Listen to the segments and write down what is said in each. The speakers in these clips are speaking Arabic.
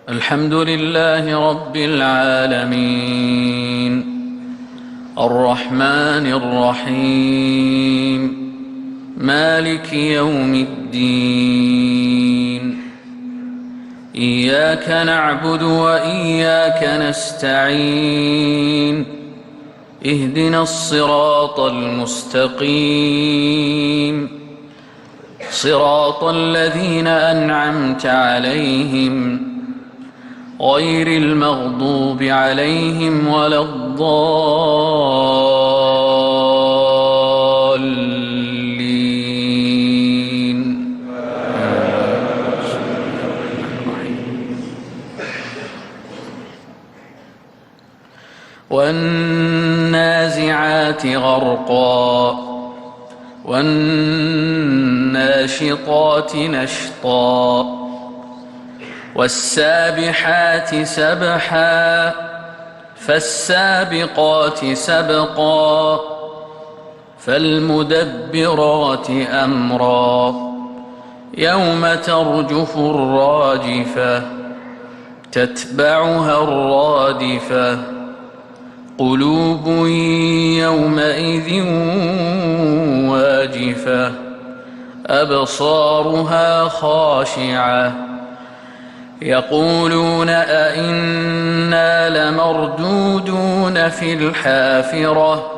الحمد لله رب العالمين الرحمن الرحيم مالك يوم الدين إياك نعبد وإياك نستعين اهدنا الصراط المستقيم صراط الذين أنعمت عليهم غير المغضوب عليهم ولا الضالين. والنازعات غرقا والناشطات نشطا والسابحات سبحا فالسابقات سبقا فالمدبرات أمرا يوم ترجف الراجفة تتبعها الرادفة قلوب يومئذ واجفة أبصارها خاشعة يقولون أئنا لمردودون في الحافرة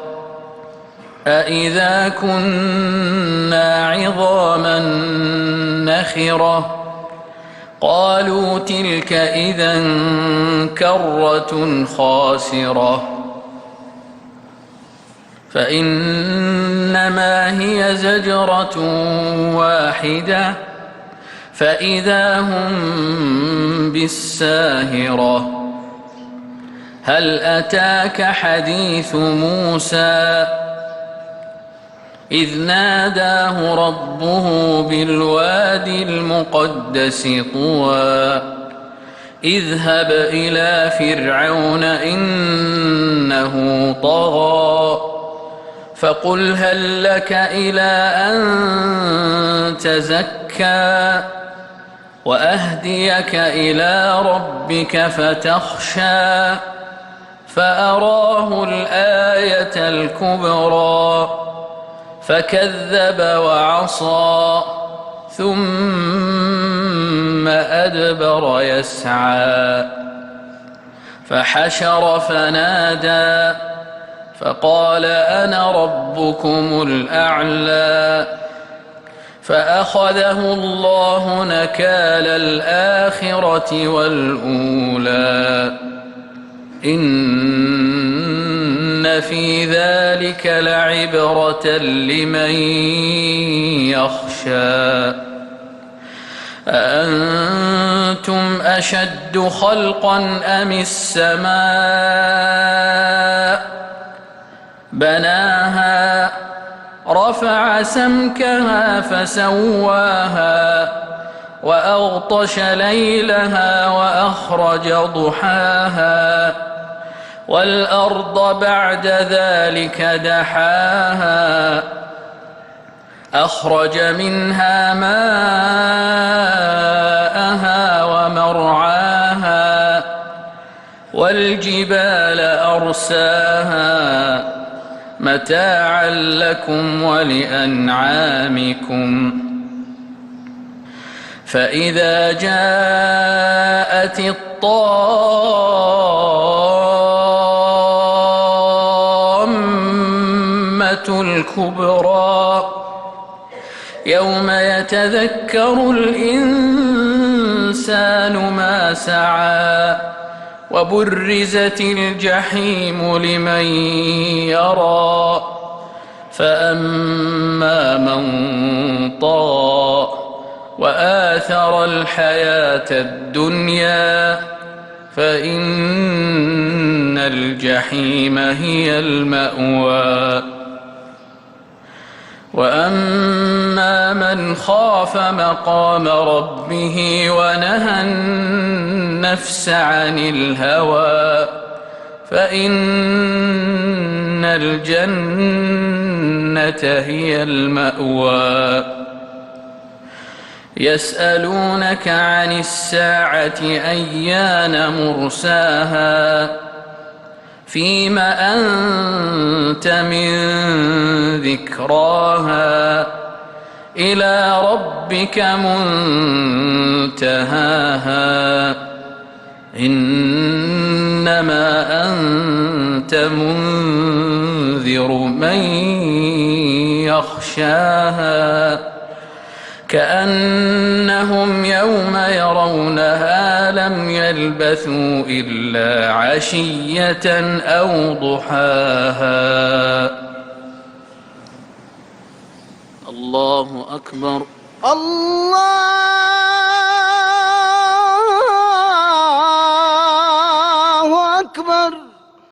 أئذا كنا عظاما نخرة قالوا تلك إذا كرة خاسرة فإنما هي زجرة واحدة فإذا هم بالساهرة هل أتاك حديث موسى إذ ناداه ربه بالوادي المقدس طوى اذهب إلى فرعون إنه طغى فقل هل لك إلى أن تزكى وأهديك إلى ربك فتخشى فأراه الآية الكبرى فكذب وعصى ثم أدبر يسعى فحشر فنادى فقال أنا ربكم الأعلى فأخذه الله نكال الآخرة والأولى إن في ذلك لعبرة لمن يخشى أأنتم أشد خلقا أم السماء بناها رفع سمكها فسواها وأغطش ليلها وأخرج ضحاها والأرض بعد ذلك دحاها أخرج منها ماءها ومرعاها والجبال أرساها متاعا لكم ولأنعامكم فإذا جاءت الطامة الكبرى يوم يتذكر الإنسان ما سعى وبرزت الجحيم لمن يرى فأما من طغى وآثر الحياة الدنيا فإن الجحيم هي المأوى وأما من خاف مقام ربه ونهى النفس عن الهوى فإن الجنة هي المأوى يسألونك عن الساعة أيان مرساها فيم أنت من ذكراها إلى ربك منتهاها إنما أنت منذر من يخشاها كأنهم يوم يرونها لم يلبثوا إلا عشية أو ضحاها. الله أكبر. الله